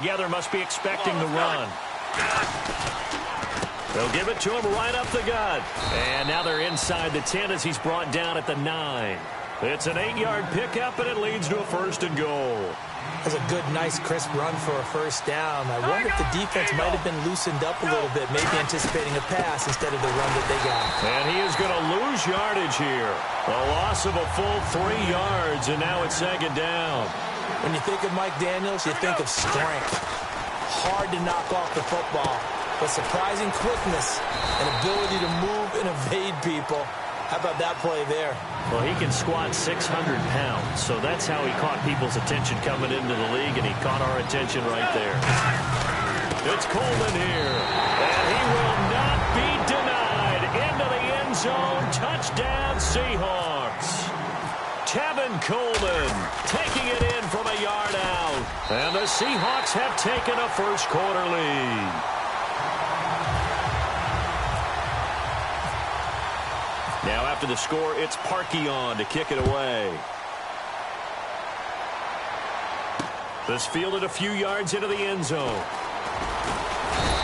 Together must be expecting the run. They'll give it to him right up the gut. And now they're inside the 10 as he's brought down at the 9. It's an 8-yard pickup, and it leads to a 1st and goal. That's a good, nice, crisp run for a first down. I wonder if the defense might have been loosened up a little bit, maybe anticipating a pass instead of the run that they got. And he is going to lose yardage here. A loss of a full 3 yards, and now it's 2nd down. When you think of Mike Daniels, you think of strength. Hard to knock off the football, but surprising quickness and ability to move and evade people. How about that play there? Well, he can squat 600 pounds, so that's how he caught people's attention coming into the league, and he caught our attention right there. It's Coleman here, and he will not be denied. Into the end zone, touchdown Seahawks. Tevin Coleman taking it in from a yard out, and the Seahawks have taken a first-quarter lead. Now after the score, it's Parkey on to kick it away. This fielded a few yards into the end zone.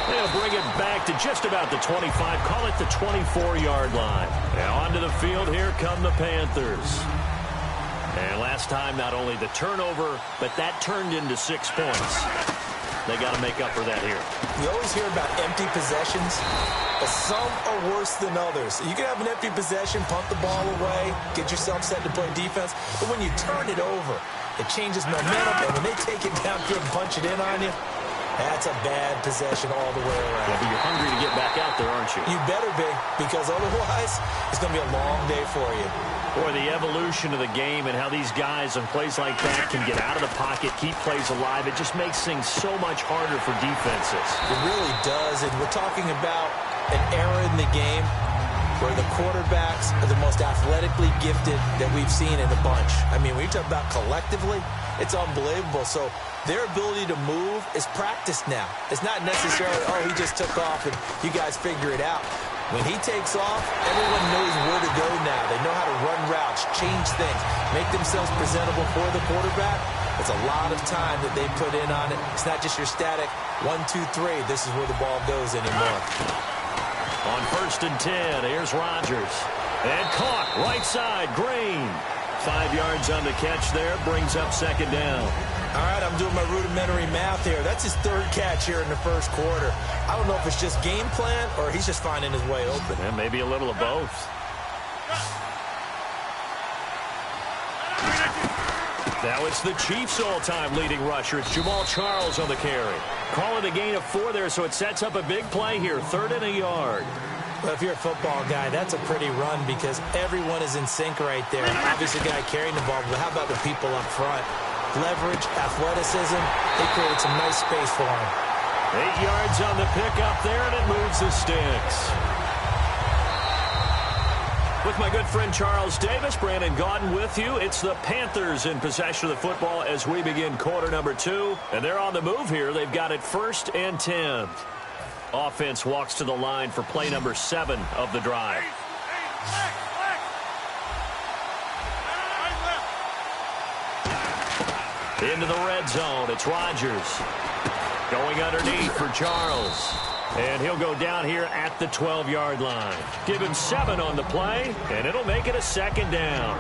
They'll bring it back to just about the 25, call it the 24-yard line. Now onto the field, here come the Panthers. And last time, not only the turnover, but that turned into 6 points. They got to make up for that here. You always hear about empty possessions, but some are worse than others. You can have an empty possession, punt the ball away, get yourself set to play defense, but when you turn it over, it changes momentum, and when they take it down here and punch it in on you, that's a bad possession all the way around. Yeah, but you're hungry to get back out there, aren't you? You better be, because otherwise, it's going to be a long day for you. Boy, the evolution of the game and how these guys on plays like that can get out of the pocket, keep plays alive, it just makes things so much harder for defenses. It really does, and we're talking about an era in the game where the quarterbacks are the most athletically gifted that we've seen in a bunch. I mean, when you talk about collectively, it's unbelievable. So their ability to move is practiced now. It's not necessarily, oh, he just took off and you guys figure it out. When he takes off, everyone knows where to go now. They know how to run routes, change things, make themselves presentable for the quarterback. It's a lot of time that they put in on it. It's not just your static 1, 2, 3. This is where the ball goes anymore. On 1st and 10, here's Rodgers. And caught, right side, Green. 5 yards on the catch there, brings up 2nd down. All right, I'm doing my rudimentary math here. That's his 3rd catch here in the first quarter. I don't know if it's just game plan or he's just finding his way open. And maybe a little of both. Now it's the Chiefs' all-time leading rusher. It's Jamal Charles on the carry. Call it a gain of 4 there, so it sets up a big play here. 3rd and a yard. Well, if you're a football guy, that's a pretty run because everyone is in sync right there. And obviously, the guy carrying the ball, but how about the people up front? Leverage, athleticism, they created some nice space for him. 8 yards on the pickup there, and it moves the sticks. With my good friend Charles Davis, Brandon Gaudin with you. It's the Panthers in possession of the football as we begin quarter number 2. And they're on the move here. They've got it 1st and 10. Offense walks to the line for play number 7 of the drive. Into the red zone, it's Rodgers. Going underneath for Charles. And he'll go down here at the 12-yard line. Give him 7 on the play, and it'll make it a 2nd down.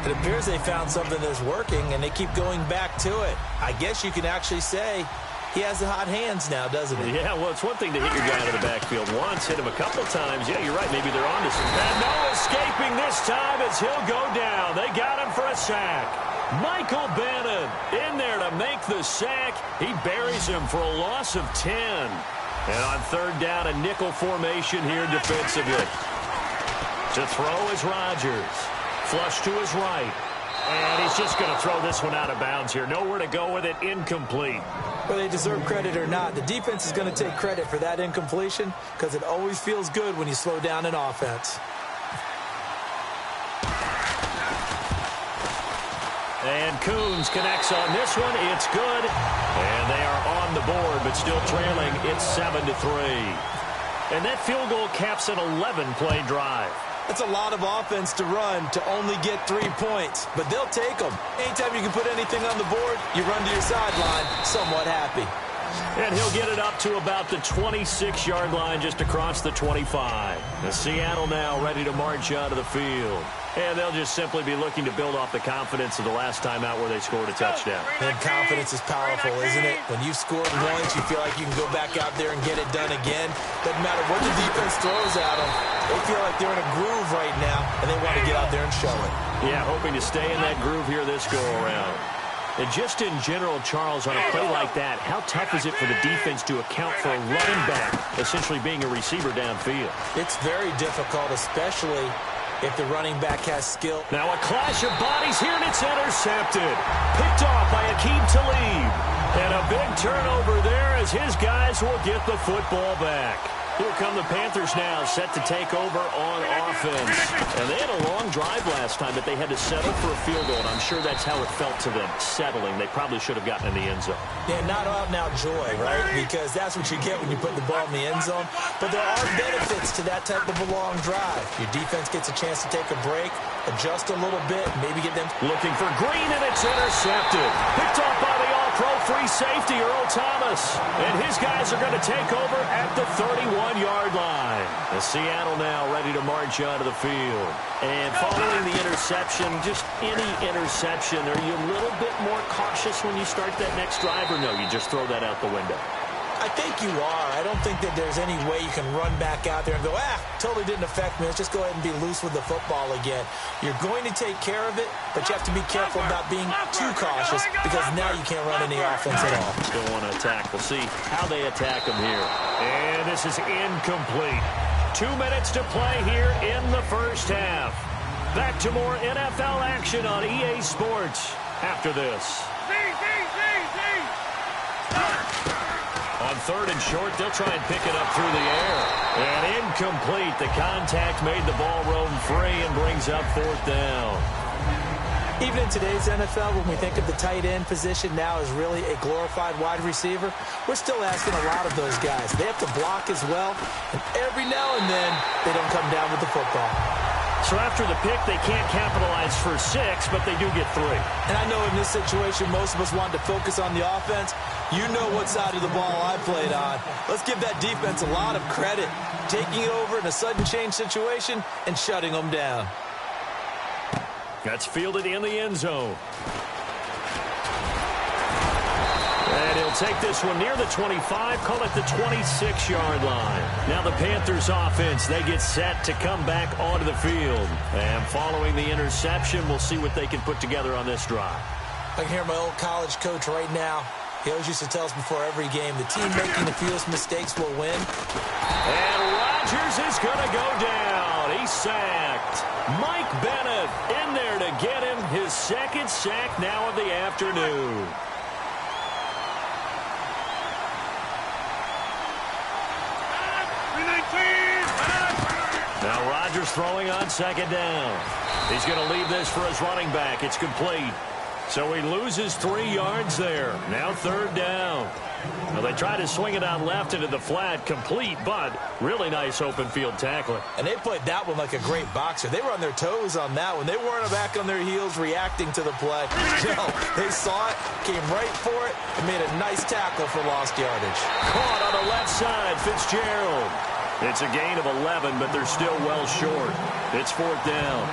It appears they found something that's working, and they keep going back to it. I guess you can actually say he has the hot hands now, doesn't he? Yeah, well, it's one thing to hit your guy out of the backfield once, hit him a couple times. Yeah, you're right, maybe they're on to something. And no escaping this time as he'll go down. They got him for a sack. Michael Bannon in there to make the sack. He buries him for a loss of 10. And on 3rd down, a nickel formation here defensively. To throw is Rodgers. Flush to his right. And he's just going to throw this one out of bounds here. Nowhere to go with it. Incomplete. Whether they deserve credit or not, the defense is going to take credit for that incompletion because it always feels good when you slow down an offense. And Coons connects on this one. It's good. And they are on the board, but still trailing. It's 7-3. And that field goal caps an 11-play drive. That's a lot of offense to run to only get 3 points, but they'll take them. Anytime you can put anything on the board, you run to your sideline somewhat happy. And he'll get it up to about the 26-yard line just across the 25. The Seattle now ready to march onto the field. And they'll just simply be looking to build off the confidence of the last time out where they scored a touchdown. And confidence is powerful, isn't it? When you've scored once, you feel like you can go back out there and get it done again. Doesn't matter what the defense throws at them. They feel like they're in a groove right now, and they want to get out there and show it. Yeah, hoping to stay in that groove here this go-around. And just in general, Charles, on a play like that, how tough is it for the defense to account for a running back essentially being a receiver downfield? It's very difficult, especially if the running back has skill. Now a clash of bodies here, and it's intercepted. Picked off by Akeem Talib. And a big turnover there as his guys will get the football back. Here come the Panthers now, set to take over on offense. And they had a long drive last time, but they had to settle for a field goal, and I'm sure that's how it felt to them, settling. They probably should have gotten in the end zone. Yeah, not out-and-out joy, right? Because that's what you get when you put the ball in the end zone. But there are benefits to that type of a long drive. Your defense gets a chance to take a break, adjust a little bit, maybe get them looking for Green, and it's intercepted. Picked off by the all-pro free safety, Earl Thomas. And his guys are going to take over at the 31-yard line. The Seattle now ready to march onto the field. And following the interception, just any interception, are you a little bit more cautious when you start that next drive, or no, you just throw that out the window? I think you are. I don't think that there's any way you can run back out there and go, totally didn't affect me. Let's just go ahead and be loose with the football again. You're going to take care of it, but you have to be careful about being too cautious because now you can't run any offense at all. Still want to attack. We'll see how they attack them here. And this is incomplete. 2 minutes to play here in the first half. Back to more NFL action on EA Sports after this. On third and short, they'll try and pick it up through the air. And incomplete. The contact made the ball roam free and brings up fourth down. Even in today's NFL, when we think of the tight end position now as really a glorified wide receiver, we're still asking a lot of those guys. They have to block as well, and every now and then they don't come down with the football. So after the pick, they can't capitalize for 6, but they do get 3. And I know in this situation, most of us want to focus on the offense. You know what side of the ball I played on. Let's give that defense a lot of credit, taking it over in a sudden change situation and shutting them down. That's fielded in the end zone. And he'll take this one near the 25, call it the 26-yard line. Now the Panthers offense, they get set to come back onto the field. And following the interception, we'll see what they can put together on this drive. I can hear my old college coach right now. He always used to tell us before every game, the team making the fewest mistakes will win. And Rodgers is going to go down. He's sacked. Mike Bennett in there to get him his second sack now of the afternoon. Now Rodgers throwing on second down. He's going to leave this for his running back. It's complete. So he loses 3 yards there. Now third down. Well, they try to swing it out left into the flat, complete, but really nice open field tackling. And they played that one like a great boxer. They were on their toes on that one. They weren't back on their heels reacting to the play. No, they saw it, came right for it, and made a nice tackle for lost yardage. Caught on the left side, Fitzgerald. It's a gain of 11, but they're still well short. It's fourth down.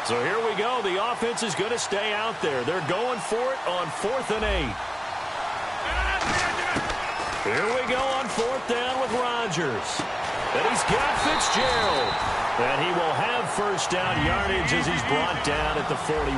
So here we go. The offense is going to stay out there. They're going for it on 4th and 8. Here we go on 4th down with Rodgers. And he's got Fitzgerald. And he will have first down yardage as he's brought down at the 41.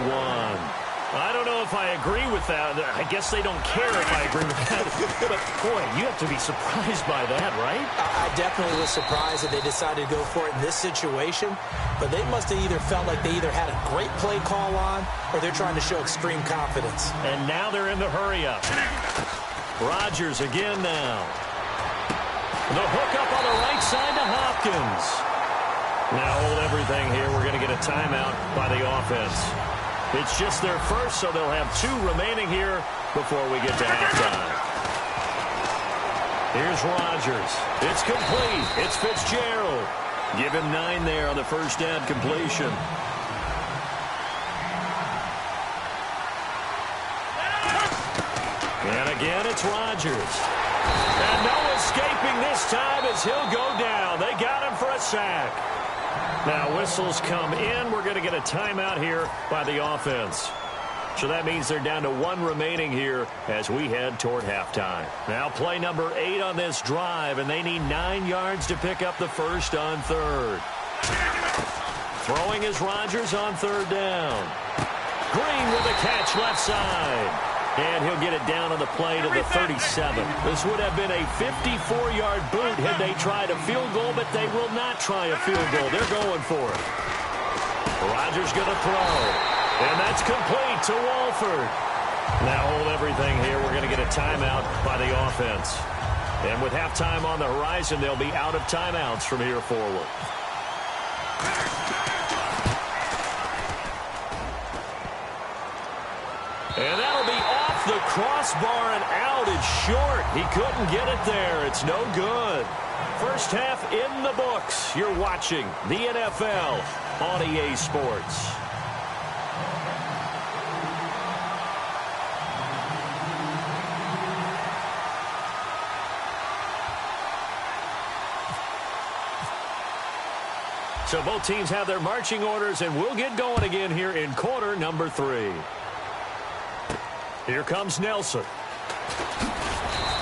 I don't know if I agree with that. I guess they don't care if I agree with that. But, boy, you have to be surprised by that, right? I definitely was surprised that they decided to go for it in this situation. But they must have either felt like they either had a great play call on or they're trying to show extreme confidence. And now they're in the hurry-up. Rodgers again now. The hook up on the right side to Hopkins. Now hold everything here. We're going to get a timeout by the offense. It's just their first, so they'll have 2 remaining here before we get to halftime. Here's Rodgers. It's complete. It's Fitzgerald. Give him 9 there on the first down completion. And again, it's Rodgers. And no escaping this time as he'll go down. They got him for a sack. Now whistles come in. We're going to get a timeout here by the offense. So that means they're down to 1 remaining here as we head toward halftime. Now play number 8 on this drive, and they need 9 yards to pick up the first on third. Throwing is Rodgers on third down. Green with a catch left side. And he'll get it down on the play to the 37. This would have been a 54-yard boot had they tried a field goal, but they will not try a field goal. They're going for it. Rodgers going to throw. And that's complete to Walford. Now hold everything here. We're going to get a timeout by the offense. And with halftime on the horizon, they'll be out of timeouts from here forward. And that'll be off the crossbar and out. It's short. He couldn't get it there. It's no good. First half in the books. You're watching the NFL on EA Sports. So both teams have their marching orders, and we'll get going again here in quarter number 3. Here comes Nelson.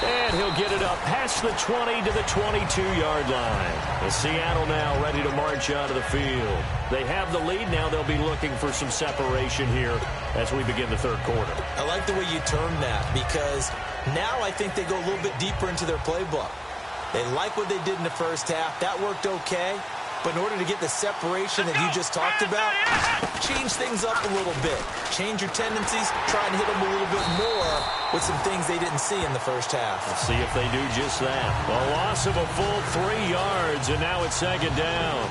And he'll get it up past the 20 to the 22-yard line. And Seattle now ready to march out of the field. They have the lead. Now they'll be looking for some separation here as we begin the third quarter. I like the way you termed that because now I think they go a little bit deeper into their playbook. They like what they did in the first half. That worked okay. But in order to get the separation that you just talked about, change things up a little bit. Change your tendencies. Try and hit them a little bit more with some things they didn't see in the first half. Let's see if they do just that. A loss of a full 3 yards, and now it's second down.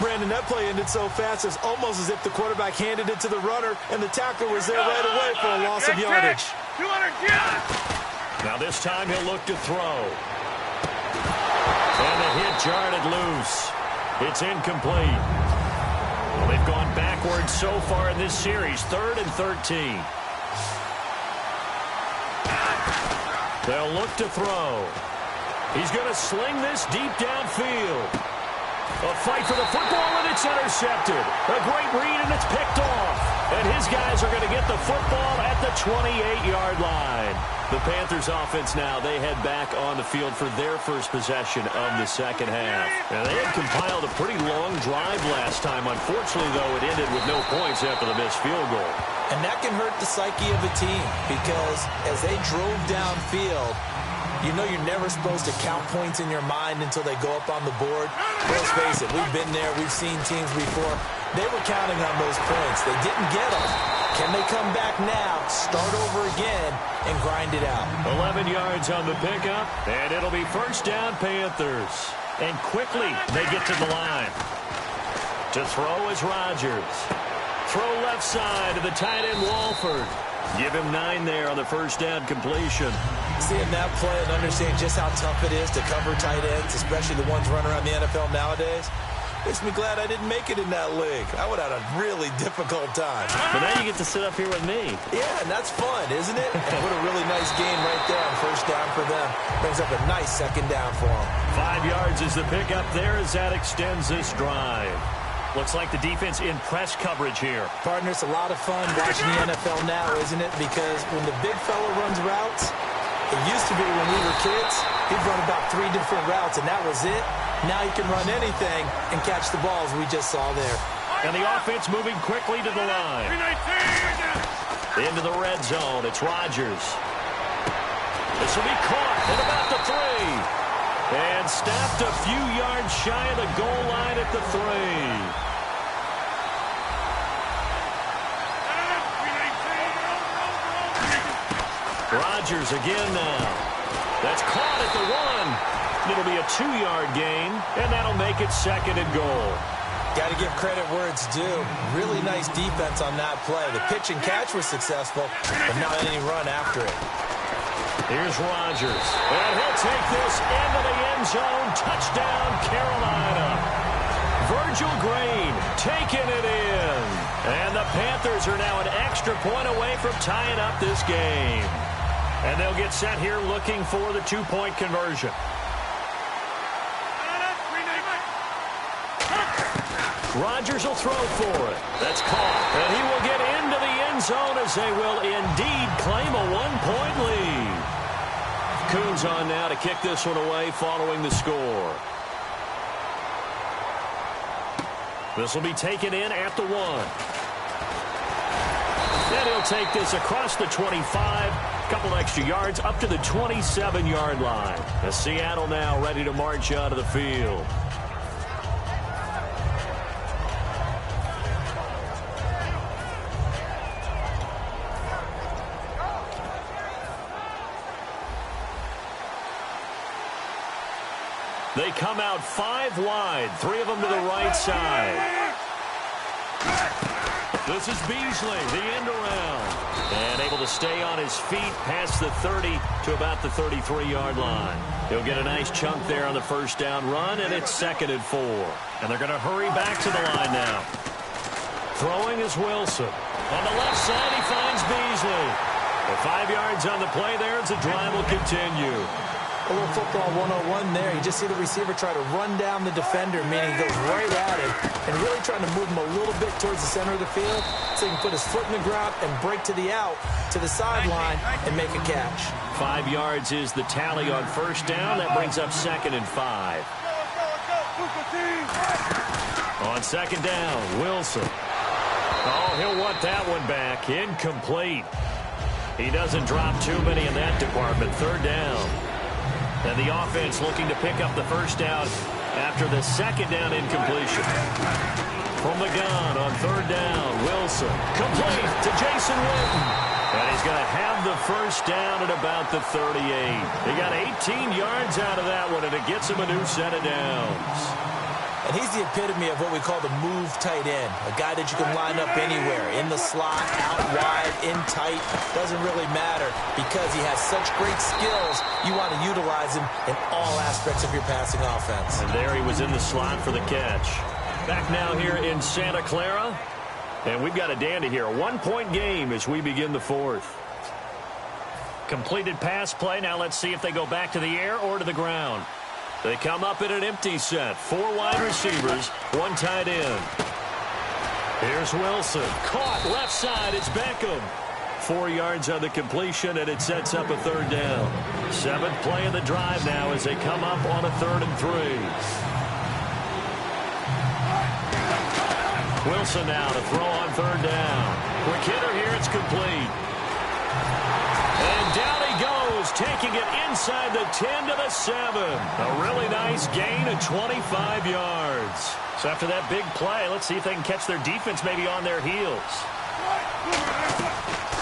Brandon, that play ended so fast, it's almost as if the quarterback handed it to the runner, and the tackler was there right away for a loss of yardage. 200 yards. Now this time he'll look to throw. And the hit jarred it loose. It's incomplete. Well, they've gone backwards so far in this series. 3rd and 13. They'll look to throw. He's going to sling this deep downfield. A fight for the football, and it's intercepted. A great read, and it's picked off. And his guys are going to get the football at the 28-yard line. The Panthers offense now, they head back on the field for their first possession of the second half. Now, they had compiled a pretty long drive last time. Unfortunately, though, it ended with no points after the missed field goal. And that can hurt the psyche of a team because as they drove downfield, you know you're never supposed to count points in your mind until they go up on the board. Let's face it, we've been there. We've seen teams before. They were counting on those points. They didn't get them. Can they come back now, start over again, and grind it out? 11 yards on the pickup, and it'll be first down Panthers. And quickly they get to the line. To throw is Rodgers. Throw left side to the tight end Walford. Give him 9 there on the first down completion. Seeing that play and understanding just how tough it is to cover tight ends, especially the ones running around the NFL nowadays, makes me glad I didn't make it in that league. I would have had a really difficult time. But now you get to sit up here with me. Yeah, and that's fun, isn't it? And what a really nice game right there on first down for them. Brings up a nice second down for them. 5 yards is the pickup there as that extends this drive. Looks like the defense in press coverage here. Partner, it's a lot of fun watching the NFL now, isn't it? Because when the big fella runs routes, it used to be when we were kids, he'd run about 3 different routes, and that was it. Now he can run anything and catch the balls we just saw there. And the offense moving quickly to the line. Into the red zone. It's Rodgers. This will be caught at about the 3. And stopped a few yards shy of the goal line at the 3. Rodgers again now. That's caught at the 1. It'll be a 2-yard gain, and that'll make it second and goal. Got to give credit where it's due. Really nice defense on that play. The pitch and catch was successful, but not any run after it. Here's Rodgers, and he'll take this into the end zone. Touchdown, Carolina. Virgil Green taking it in. And the Panthers are now an extra point away from tying up this game. And they'll get set here looking for the two-point conversion. Rodgers will throw for it. That's caught. And he will get into the end zone as they will indeed claim a one-point lead. Coons on now to kick this one away following the score. This will be taken in at the 1. And he'll take this across the 25. Couple extra yards up to the 27-yard line. As Seattle now ready to march out of the field. They come out 5 wide, 3 of them to the right side. This is Beasley, the end around. And able to stay on his feet past the 30 to about the 33-yard line. He'll get a nice chunk there on the first down run, and it's 2nd and 4. And they're going to hurry back to the line now. Throwing is Wilson. On the left side, he finds Beasley. The 5 yards on the play there as the drive will continue. A little football 101 there. You just see the receiver try to run down the defender, meaning he goes right at him, and really trying to move him a little bit towards the center of the field so he can put his foot in the ground and break to the out, to the sideline, and make a catch. 5 yards is the tally on first down. That brings up 2nd and 5. On 2nd down, Wilson. Oh, he'll want that one back. Incomplete. He doesn't drop too many in that department. 3rd down. And the offense looking to pick up the first down after the 2nd down incompletion. From the gun on 3rd down, Wilson. Complete to Jason Witten. And he's going to have the first down at about the 38. He got 18 yards out of that one, and it gets him a new set of downs. And he's the epitome of what we call the move tight end. A guy that you can line up anywhere. In the slot, out wide, in tight. Doesn't really matter because he has such great skills. You want to utilize him in all aspects of your passing offense. And there he was in the slot for the catch. Back now here in Santa Clara. And we've got a dandy here. A 1-point game as we begin the 4th. Completed pass play. Now let's see if they go back to the air or to the ground. They come up in an empty set. 4 wide receivers, 1 tight end. Here's Wilson. Caught left side. It's Beckham. 4 yards on the completion, and it sets up a 3rd down. 7th play of the drive now as they come up on a 3rd and 3. Wilson now to throw on 3rd down. Quick hitter here. It's complete. And down he goes, taking it inside the 10 to the 7. A really nice gain of 25 yards. So after that big play, let's see if they can catch their defense maybe on their heels.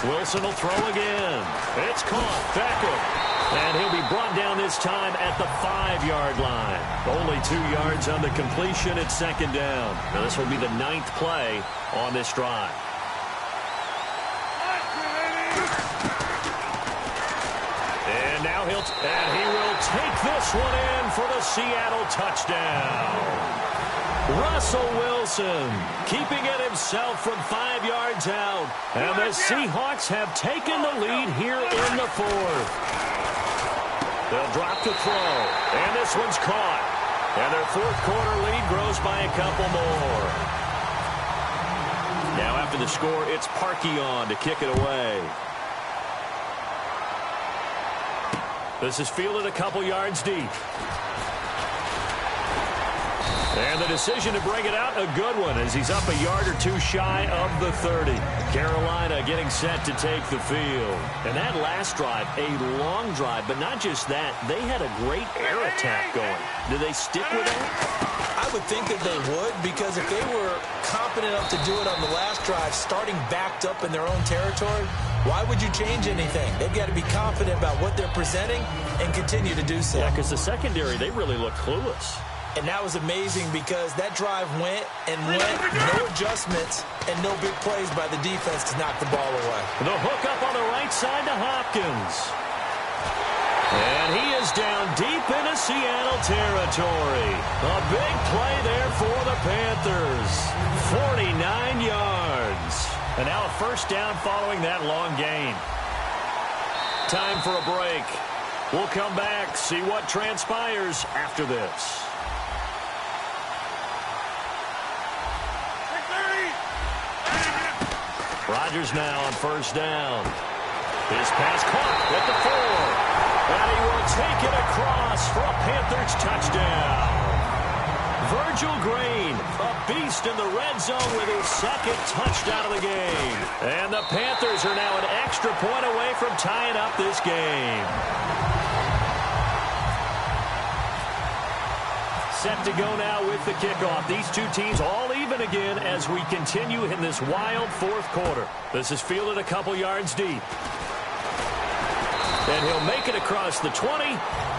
Wilson will throw again. It's caught. Beckham. And he'll be brought down this time at the 5-yard line. Only 2 yards on the completion at 2nd down. Now this will be the 9th play on this drive. And now he will take this one in for the Seattle touchdown. Russell Wilson keeping it himself from 5 yards out. And the Seahawks have taken the lead here in the 4th. They'll drop to throw. And this one's caught. And their 4th quarter lead grows by a couple more. Now after the score, it's Parkey on to kick it away. This is fielded a couple yards deep. And the decision to bring it out, a good one, as he's up a yard or 2 shy of the 30. Carolina getting set to take the field. And that last drive, a long drive, but not just that. They had a great air attack going. Do they stick with that? I would think that they would, because if they were competent enough to do it on the last drive, starting backed up in their own territory, why would you change anything? They've got to be confident about what they're presenting and continue to do so. Yeah, because the secondary, they really looked clueless. And that was amazing because that drive went and went, no adjustments, and no big plays by the defense to knock the ball away. The hook up on the right side to Hopkins. And he is down deep into Seattle territory. A big play there for the Panthers. 49 yards. And now a first down following that long gain. time for a break. We'll come back, see what transpires after this. Rodgers now on first down. His pass caught at the 4. And he will take it across for a Panthers touchdown. Virgil Green, a beast in the red zone with his second touchdown of the game. And the Panthers are now an extra point away from tying up this game. Set to go now with the kickoff. These two teams all even again as we continue in this wild fourth quarter. This is fielded a couple yards deep. And he'll make it across the 20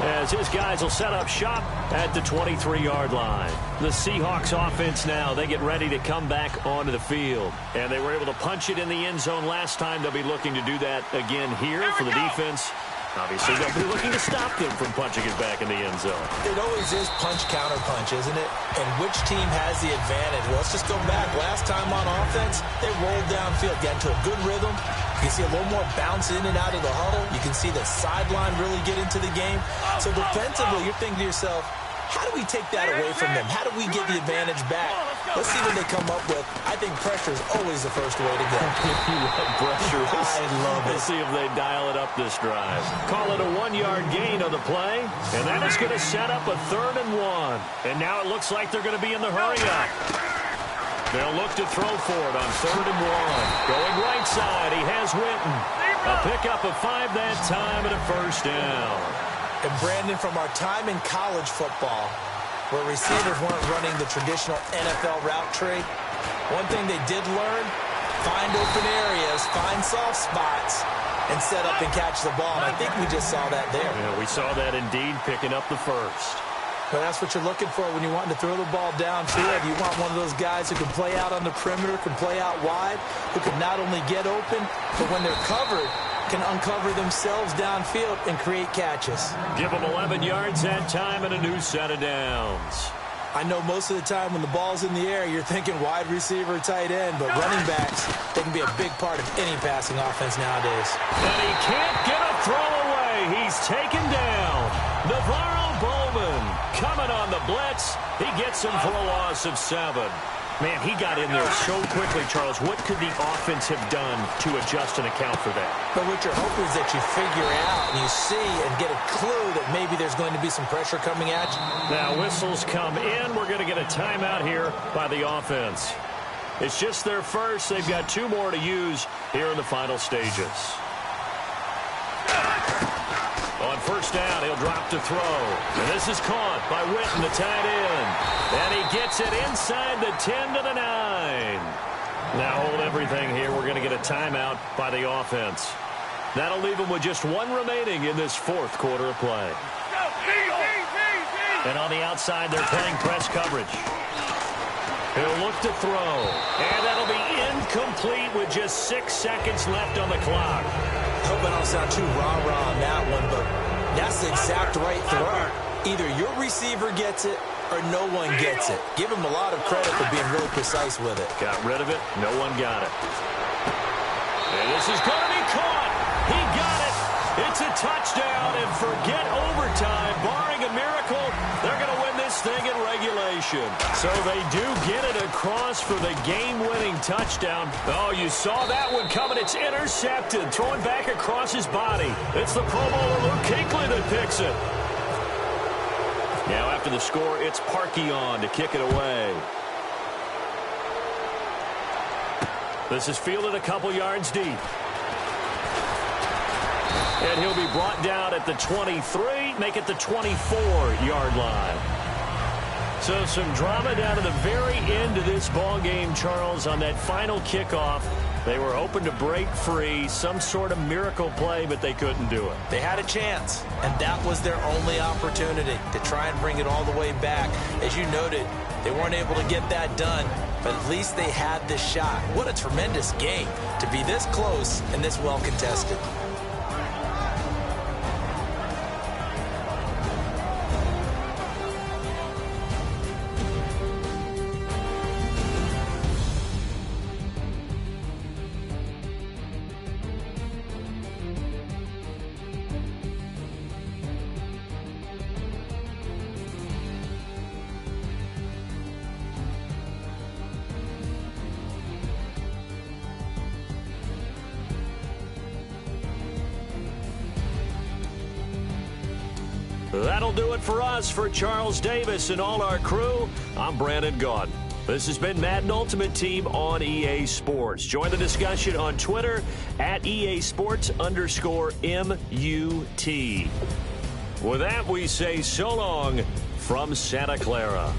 as his guys will set up shop at the 23-yard line. The Seahawks offense now, they get ready to come back onto the field. And they were able to punch it in the end zone last time. They'll be looking to do that again here for the defense. Obviously, they'll be looking to stop them from punching it back in the end zone. It always is punch-counter-punch, isn't it? And which team has the advantage? Well, let's just go back. Last time on offense, they rolled downfield, got into a good rhythm. You can see a little more bounce in and out of the huddle. You can see the sideline really get into the game. So defensively, you're thinking to yourself, how do we take that away from them? How do we get the advantage back? Let's see what they come up with. I think pressure is always the first way to go. Pressure. I love it. Let's see if they dial it up this drive. Call it a 1-yard gain on the play. And that is going to set up a 3rd and 1. And now it looks like they're going to be in the hurry-up. They'll look to throw for it on 3rd and 1. Going right side, he has Witten. A pickup of 5 that time and a first down. And Brandon, from our time in college football, where receivers weren't running the traditional NFL route tree, one thing they did learn, find open areas, find soft spots, and set up and catch the ball. And I think we just saw that there. Yeah, we saw that indeed, picking up the first. But that's what you're looking for when you're wanting to throw the ball downfield. You want one of those guys who can play out on the perimeter, can play out wide, who can not only get open, but when they're covered, can uncover themselves downfield and create catches. Give them 11 yards that time and a new set of downs. I know most of the time when the ball's in the air, you're thinking wide receiver, tight end, but running backs, they can be a big part of any passing offense nowadays. And he can't get a throw away. He's taken down. Navarro Bowman coming on the blitz. He gets him for a loss of 7. Man, he got in there so quickly, Charles. What could the offense have done to adjust and account for that? But what you're hoping is that you figure out and you see and get a clue that maybe there's going to be some pressure coming at you. Now, whistles come in. We're going to get a timeout here by the offense. It's just their first. They've got 2 more to use here in the final stages. On first down, he'll drop to throw. And this is caught by Witten, the tight end. And he gets it inside the 10 to the 9. Now hold everything here. We're going to get a timeout by the offense. That'll leave them with just 1 remaining in this fourth quarter of play. And on the outside, they're playing press coverage. He'll look to throw. And that'll be incomplete with just 6 seconds left on the clock. I hope I don't sound too rah-rah on that one, but that's the exact right throw. Either your receiver gets it or no one gets it. Give him a lot of credit for being really precise with it. Got rid of it. No one got it. And this is going to be caught. He got it. It's a touchdown, and forget overtime. Barring a miracle, they're going to win this thing in regulation. So they do get it across for the game-winning touchdown. Oh, you saw that one coming. It's intercepted, throwing back across his body. It's the Pro Bowler Luke Kuechly that picks it. Now after the score, it's Parkey on to kick it away. This is fielded a couple yards deep. And he'll be brought down at the 23, make it the 24-yard line. So some drama down to the very end of this ball game, Charles, on that final kickoff. They were hoping to break free, some sort of miracle play, but they couldn't do it. They had a chance, and that was their only opportunity to try and bring it all the way back. As you noted, they weren't able to get that done, but at least they had the shot. What a tremendous game to be this close and this well contested. That'll do it for us. For Charles Davis and all our crew, I'm Brandon Gaudin. This has been Madden Ultimate Team on EA Sports. Join the discussion on Twitter at EA Sports_MUT. With that, we say so long from Santa Clara.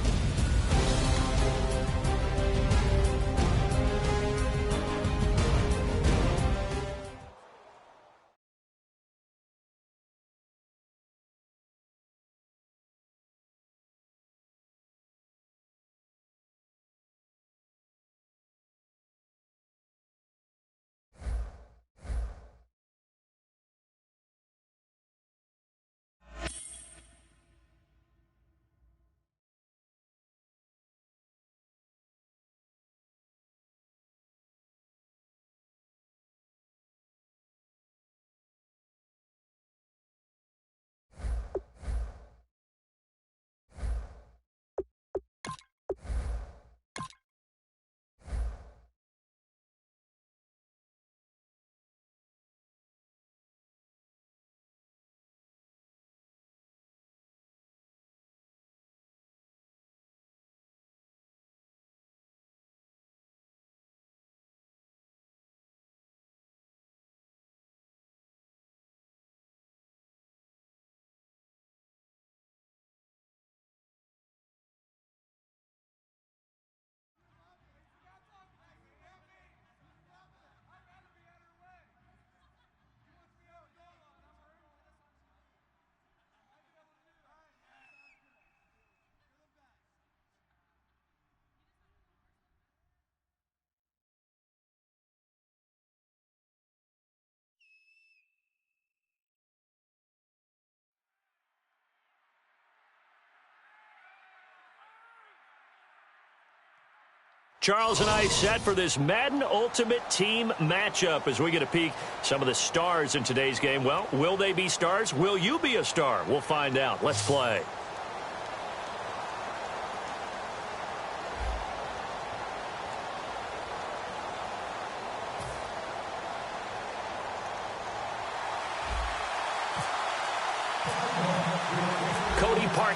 Charles and I set for this Madden Ultimate Team matchup as we get a peek some of the stars in today's game. Well, will they be stars? Will you be a star? We'll find out. Let's play.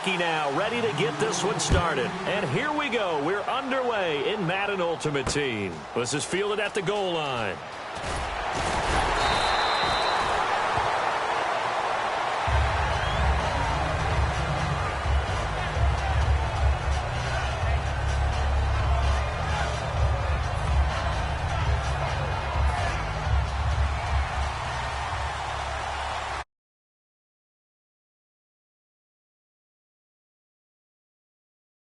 Now, ready to get this one started. And here we go. We're underway in Madden Ultimate Team. This is fielded at the goal line.